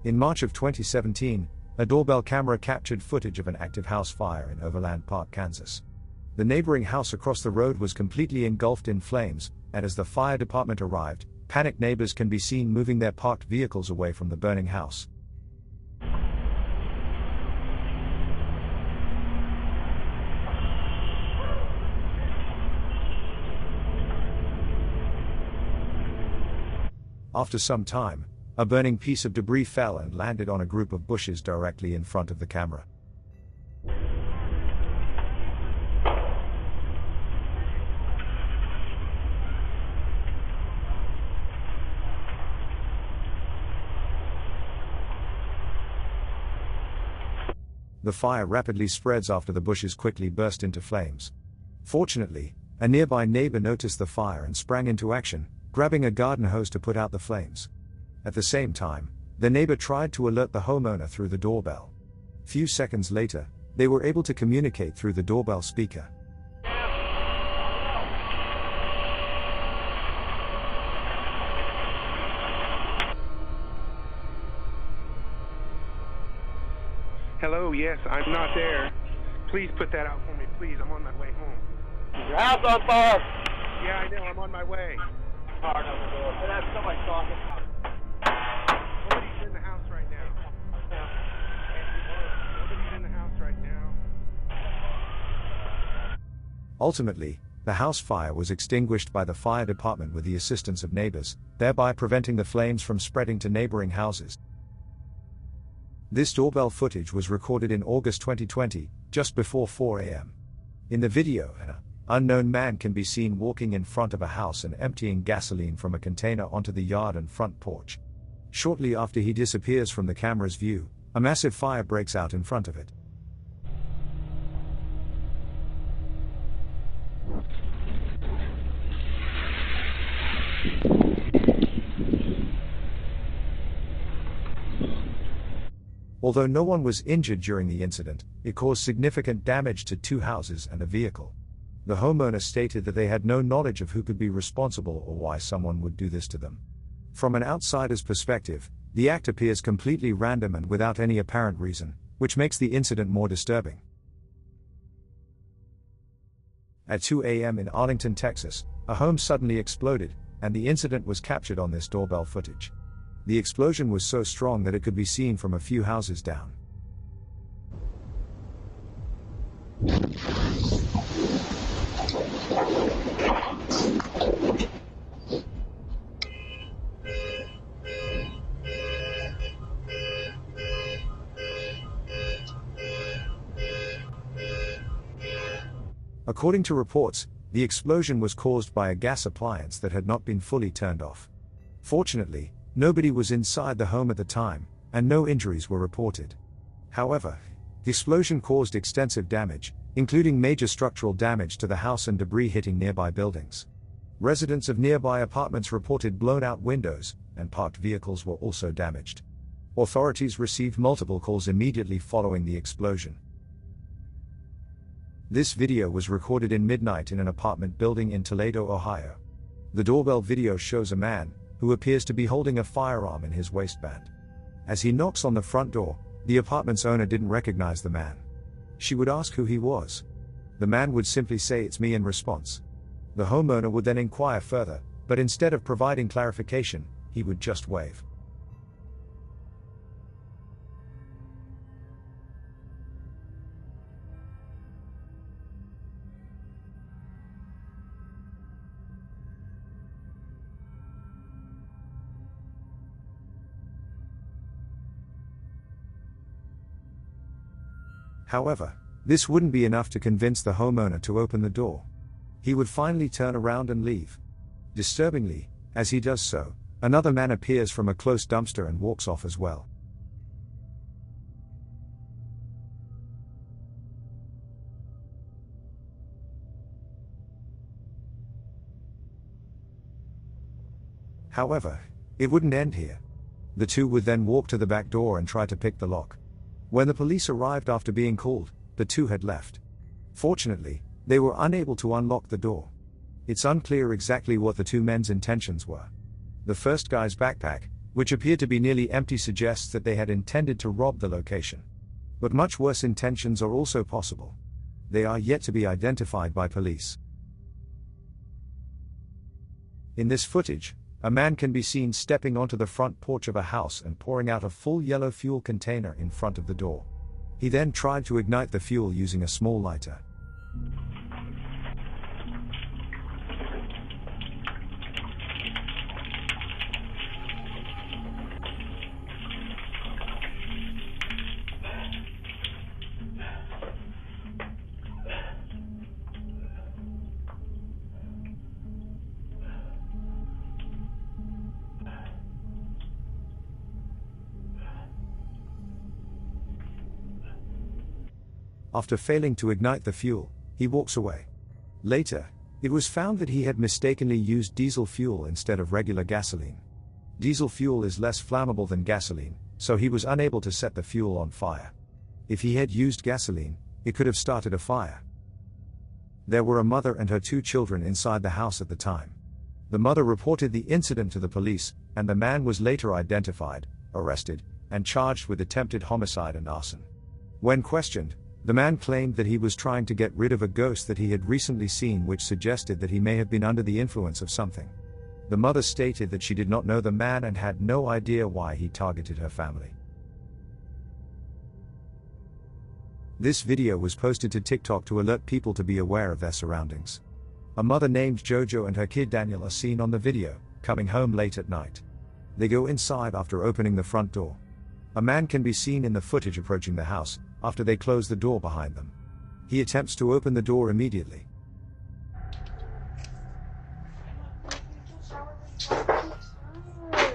In March of 2017, a doorbell camera captured footage of an active house fire in Overland Park, Kansas. The neighboring house across the road was completely engulfed in flames, and as the fire department arrived, panicked neighbors can be seen moving their parked vehicles away from the burning house. After some time, a burning piece of debris fell and landed on a group of bushes directly in front of the camera. The fire rapidly spreads after the bushes quickly burst into flames. Fortunately, a nearby neighbor noticed the fire and sprang into action, grabbing a garden hose to put out the flames. At the same time, the neighbor tried to alert the homeowner through the doorbell. Few seconds later, they were able to communicate through the doorbell speaker. Hello, yes, I'm not there. Please put that out for me, please. I'm on my way home. Your house on fire! Yeah, I know, I'm on my way. Hard on the door. That's somebody talking. Nobody's in the house right now. Nobody's in the house right now. Ultimately, the house fire was extinguished by the fire department with the assistance of neighbors, thereby preventing the flames from spreading to neighboring houses. This doorbell footage was recorded in August 2020, just before 4 a.m. In the video, an unknown man can be seen walking in front of a house and emptying gasoline from a container onto the yard and front porch. Shortly after he disappears from the camera's view, a massive fire breaks out in front of it. Although no one was injured during the incident, it caused significant damage to 2 houses and a vehicle. The homeowner stated that they had no knowledge of who could be responsible or why someone would do this to them. From an outsider's perspective, the act appears completely random and without any apparent reason, which makes the incident more disturbing. At 2 a.m. in Arlington, Texas, a home suddenly exploded, and the incident was captured on this doorbell footage. The explosion was so strong that it could be seen from a few houses down. According to reports, the explosion was caused by a gas appliance that had not been fully turned off. Fortunately, nobody was inside the home at the time, and no injuries were reported. However, the explosion caused extensive damage, including major structural damage to the house and debris hitting nearby buildings. Residents of nearby apartments reported blown-out windows, and parked vehicles were also damaged. Authorities received multiple calls immediately following the explosion. This video was recorded in midnight in an apartment building in Toledo, Ohio. The doorbell video shows a man, who appears to be holding a firearm in his waistband. As he knocks on the front door, the apartment's owner didn't recognize the man. She would ask who he was. The man would simply say "It's me" in response. The homeowner would then inquire further, but instead of providing clarification, he would just wave. However, this wouldn't be enough to convince the homeowner to open the door. He would finally turn around and leave. Disturbingly, as he does so, another man appears from a close dumpster and walks off as well. However, it wouldn't end here. The two would then walk to the back door and try to pick the lock. When the police arrived after being called, the two had left. Fortunately, they were unable to unlock the door. It's unclear exactly what the two men's intentions were. The first guy's backpack, which appeared to be nearly empty, suggests that they had intended to rob the location. But much worse intentions are also possible. They are yet to be identified by police. In this footage, a man can be seen stepping onto the front porch of a house and pouring out a full yellow fuel container in front of the door. He then tried to ignite the fuel using a small lighter. After failing to ignite the fuel, he walks away. Later, it was found that he had mistakenly used diesel fuel instead of regular gasoline. Diesel fuel is less flammable than gasoline, so he was unable to set the fuel on fire. If he had used gasoline, it could have started a fire. There were a mother and her 2 children inside the house at the time. The mother reported the incident to the police, and the man was later identified, arrested, and charged with attempted homicide and arson. When questioned, the man claimed that he was trying to get rid of a ghost that he had recently seen, which suggested that he may have been under the influence of something. The mother stated that she did not know the man and had no idea why he targeted her family. This video was posted to TikTok to alert people to be aware of their surroundings. A mother named Jojo and her kid Daniel are seen on the video, coming home late at night. They go inside after opening the front door. A man can be seen in the footage approaching the house, after they close the door behind them. He attempts to open the door immediately.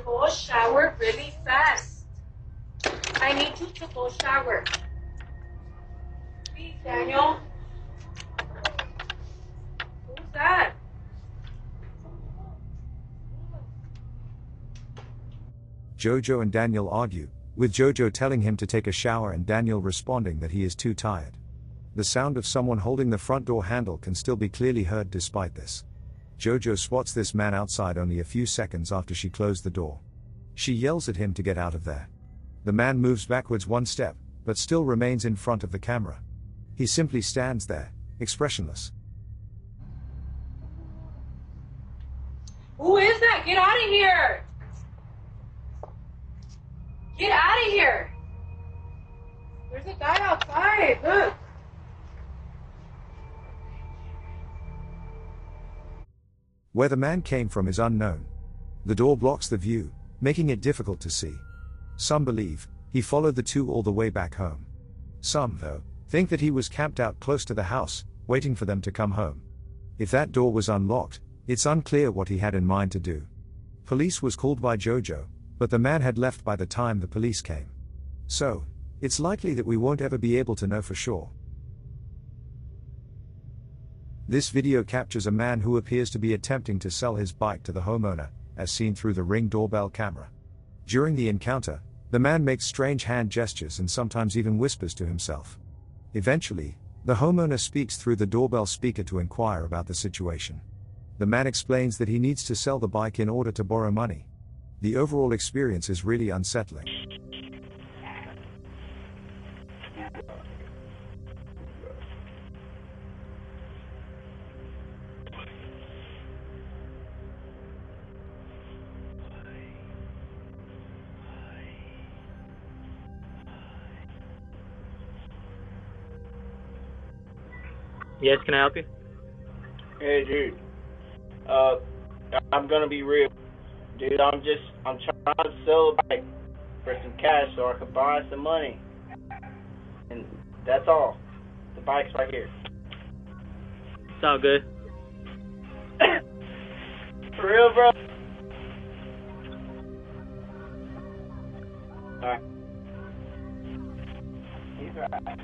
Go shower really fast. I need you to go shower. Please, Daniel. Who's that? Jojo and Daniel argue, with Jojo telling him to take a shower and Daniel responding that he is too tired. The sound of someone holding the front door handle can still be clearly heard despite this. Jojo spots this man outside only a few seconds after she closed the door. She yells at him to get out of there. The man moves backwards 1 step, but still remains in front of the camera. He simply stands there, expressionless. Who is that? Get out of here! Get out of here! There's a guy outside, look! Where the man came from is unknown. The door blocks the view, making it difficult to see. Some believe he followed the 2 all the way back home. Some, though, think that he was camped out close to the house, waiting for them to come home. If that door was unlocked, it's unclear what he had in mind to do. Police was called by Jojo, but the man had left by the time the police came. So, it's likely that we won't ever be able to know for sure. This video captures a man who appears to be attempting to sell his bike to the homeowner, as seen through the Ring doorbell camera. During the encounter, the man makes strange hand gestures and sometimes even whispers to himself. Eventually, the homeowner speaks through the doorbell speaker to inquire about the situation. The man explains that he needs to sell the bike in order to borrow money. The overall experience is really unsettling. Yes, can I help you? Hey, dude. I'm gonna be real. Dude, I'm trying to sell a bike for some cash so I can buy some money. And that's all. The bike's right here. It's all good. For real, bro? Alright. He's right.